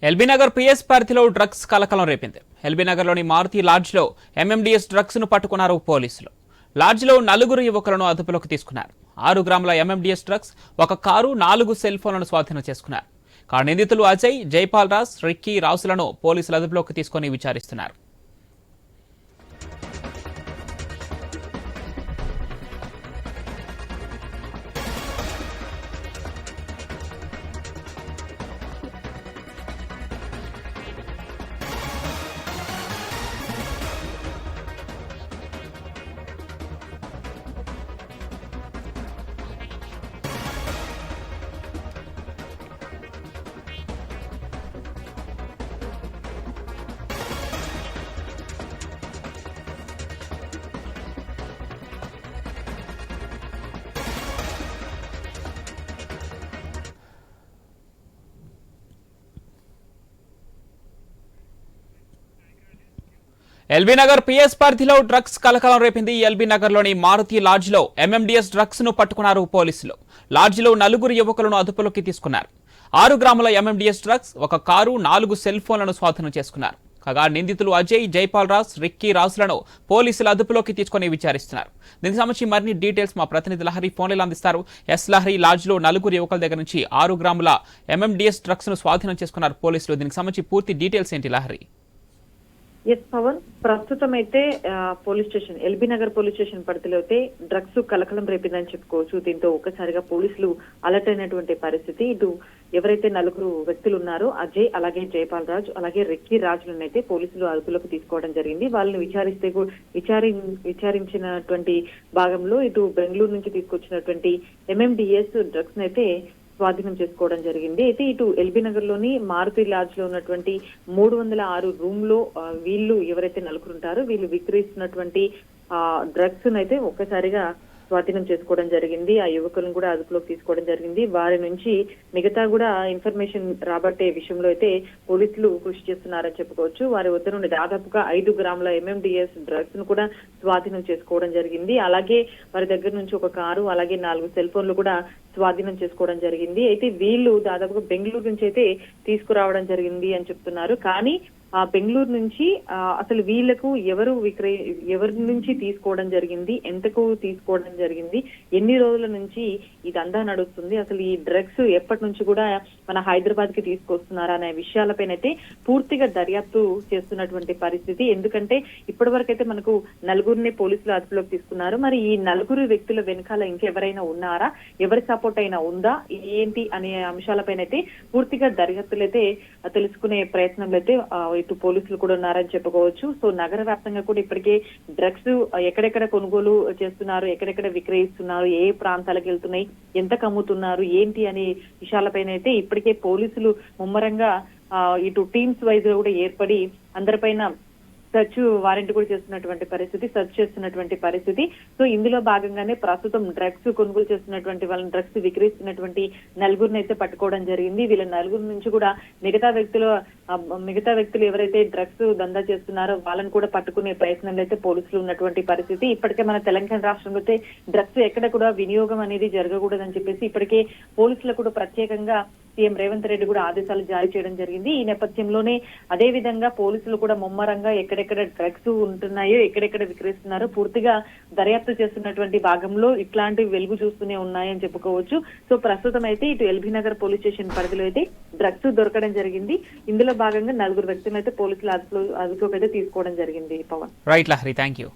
LB Nagar PS పరిధిలో drugs కలకలం రేపింది. ఎల్బీనగర్లోని మారుతి లాడ్జ్లో ఎంఎండీఎస్ డ్రగ్స్ ను పట్టుకున్నారు పోలీసులు. లాడ్జ్లో 4 యువకులను అదుపులోకి తీసుకున్నారు. 6 గ్రాముల ఎంఎండీఎస్ డ్రగ్స్, ఒక కారు, 4 సెల్ ఫోన్లను స్వాధీనం చేసుకున్నారు. నిందితులు అజయ్, జైపాల్ రాజ్, రిక్కీ, రాజులను పోలీసులు అదుపులోకి తీసుకుని విచారిస్తున్నారు. ఎల్బీనగర్ పిఎస్ పరిధిలో డ్రగ్స్ కలకలం రేపింది. ఎల్బీనగర్లోని మారుతి లాడ్జ్లో ఎంఎండీఎస్ డ్రగ్స్ ను పట్టుకున్నారు పోలీసులు. లాడ్జ్లో 4 యువకులను అదుపులోకి తీసుకున్నారు. 6 గ్రాముల ఎంఎండీఎస్ డ్రగ్స్, ఒక కారు, 4 సెల్ ఫోన్లను స్వాధీనం చేసుకున్నారు. కాగా నిందితులు అజయ్, జైపాల్ రాజ్, రిక్కీ, రాజులను పోలీసులు అదుపులోకి తీసుకుని విచారిస్తున్నారు. దీనికి సంబంధించి మరిన్ని డీటెయిల్స్ మా ప్రతినిధి లహరి ఫోన్లో అందిస్తారు. లహరి, లాడ్జ్లో 4 యువకుల దగ్గర నుంచి 6 గ్రాముల ఎంఎండీఎస్ డ్రగ్స్ ను స్వాధీనం చేసుకున్నారు పోలీసులు. దీనికి సంబంధించి పూర్తి డీటెయిల్స్ ఏంటి లహరి? ఎస్ పవన్, ప్రస్తుతం అయితే police station LB Nagar police station పరిధిలో అయితే డ్రగ్స్ కలకలం రేపిందని చెప్పుకోవచ్చు. దీంతో ఒక్కసారిగా పోలీసులు అలర్ట్ అయినటువంటి పరిస్థితి. ఇటు ఎవరైతే 4 వ్యక్తులు ఉన్నారో అజయ్, అలాగే జైపాల్ రాజ్, అలాగే రిక్కీ రాజులను అయితే పోలీసులు అదుపులోకి తీసుకోవడం జరిగింది. వాళ్ళని విచారించినటువంటి భాగంలో ఇటు బెంగళూరు నుంచి తీసుకొచ్చినటువంటి ఎంఎండీఎస్ డ్రగ్స్ అయితే స్వాధీనం చేసుకోవడం జరిగింది. అయితే ఇటు ఎల్బీనగర్ లోని మారుతి లాడ్జ్ లో ఉన్నటువంటి 306 రూమ్ లో వీళ్ళు ఎవరైతే 4 ఉంటారో వీళ్ళు విక్రయిస్తున్నటువంటి డ్రగ్స్ అయితే ఒక్కసారిగా స్వాధీనం చేసుకోవడం జరిగింది. ఆ యువకులను కూడా అదుపులోకి తీసుకోవడం జరిగింది. వారి నుంచి మిగతా కూడా ఇన్ఫర్మేషన్ రాబట్టే విషయంలో అయితే పోలీసులు కృషి చేస్తున్నారని చెప్పుకోవచ్చు. వారి వద్ద నుండి దాదాపుగా 5 గ్రాముల ఎంఎండీఎస్ డ్రగ్స్ ను కూడా స్వాధీనం చేసుకోవడం జరిగింది. అలాగే వారి దగ్గర నుంచి ఒక కారు, అలాగే 4 సెల్ ఫోన్లు కూడా స్వాధీనం చేసుకోవడం జరిగింది. అయితే వీళ్ళు దాదాపుగా బెంగళూరు నుంచి అయితే తీసుకురావడం జరిగింది అని చెప్తున్నారు. కానీ ఆ బెంగళూరు నుంచి అసలు వీళ్లకు ఎవరి నుంచి తీసుకోవడం జరిగింది, ఎంతకు తీసుకోవడం జరిగింది, ఎన్ని రోజుల నుంచి ఇదంతా నడుస్తుంది, అసలు ఈ డ్రగ్స్ ఎప్పటి నుంచి కూడా మన హైదరాబాద్ కి తీసుకొస్తున్నారా అనే విషయాలపైన అయితే పూర్తిగా దర్యాప్తు చేస్తున్నటువంటి పరిస్థితి. ఎందుకంటే ఇప్పటి వరకు అయితే మనకు 4 పోలీసులు అదుపులోకి తీసుకున్నారు. మరి ఈ 4 వ్యక్తుల వెనకాల ఇంకెవరైనా ఉన్నారా, ఎవరి సపోర్ట్ అయినా ఉందా, ఏంటి అనే అంశాలపైన అయితే పూర్తిగా దర్యాప్తులు అయితే తెలుసుకునే ప్రయత్నంలో అయితే ఇటు పోలీసులు కూడా ఉన్నారని చెప్పుకోవచ్చు. సో నగర వ్యాప్తంగా కూడా ఇప్పటికే డ్రగ్స్ ఎక్కడెక్కడ కొనుగోలు చేస్తున్నారు, ఎక్కడెక్కడ విక్రయిస్తున్నారు, ఏ ప్రాంతాలకు వెళ్తున్నాయి, ఎంత కమ్ముతున్నారు, ఏంటి అనే విషయాలపైన అయితే ఇప్పటికే పోలీసులు ముమ్మరంగా ఇటు టీమ్స్ వైజ్ కూడా ఏర్పడి అందరిపైన సెర్చ్ వారెంట్ కూడా చేస్తున్నటువంటి పరిస్థితి, సెర్చ్ చేస్తున్నటువంటి పరిస్థితి. సో ఇందులో భాగంగానే ప్రస్తుతం డ్రగ్స్ కొనుగోలు చేస్తున్నటువంటి వాళ్ళని, డ్రగ్స్ విక్రయిస్తున్నటువంటి 4 అయితే పట్టుకోవడం జరిగింది. వీళ్ళ 4 నుంచి కూడా మిగతా వ్యక్తులు ఎవరైతే డ్రగ్స్ దందా చేస్తున్నారో వాళ్ళని కూడా పట్టుకునే ప్రయత్నంలో అయితే పోలీసులు ఉన్నటువంటి పరిస్థితి. ఇప్పటికే మన తెలంగాణ రాష్ట్రంలో అయితే డ్రగ్స్ ఎక్కడ కూడా వినియోగం అనేది జరగకూడదని చెప్పేసి ఇప్పటికే పోలీసులకు కూడా ప్రత్యేకంగా సీఎం రేవంత్ రెడ్డి కూడా ఆదేశాలు జారీ చేయడం జరిగింది. ఈ నేపథ్యంలోనే అదే విధంగా పోలీసులు కూడా ముమ్మరంగా ఎక్కడెక్కడ డ్రగ్స్ ఉంటున్నాయో, ఎక్కడెక్కడ విక్రయిస్తున్నారో పూర్తిగా దర్యాప్తు చేస్తున్నటువంటి భాగంలో ఇట్లాంటివి వెలుగు చూస్తూనే ఉన్నాయని చెప్పుకోవచ్చు. సో ప్రస్తుతం అయితే ఇటు ఎల్బీనగర్ పోలీస్ స్టేషన్ పరిధిలో అయితే డ్రగ్స్ దొరకడం జరిగింది. ఇందులో భాగంగా 4 వ్యక్తులను అయితే పోలీసులు అదుపులోకి అయితే తీసుకోవడం జరిగింది. Pawan. Right Lahari, thank you.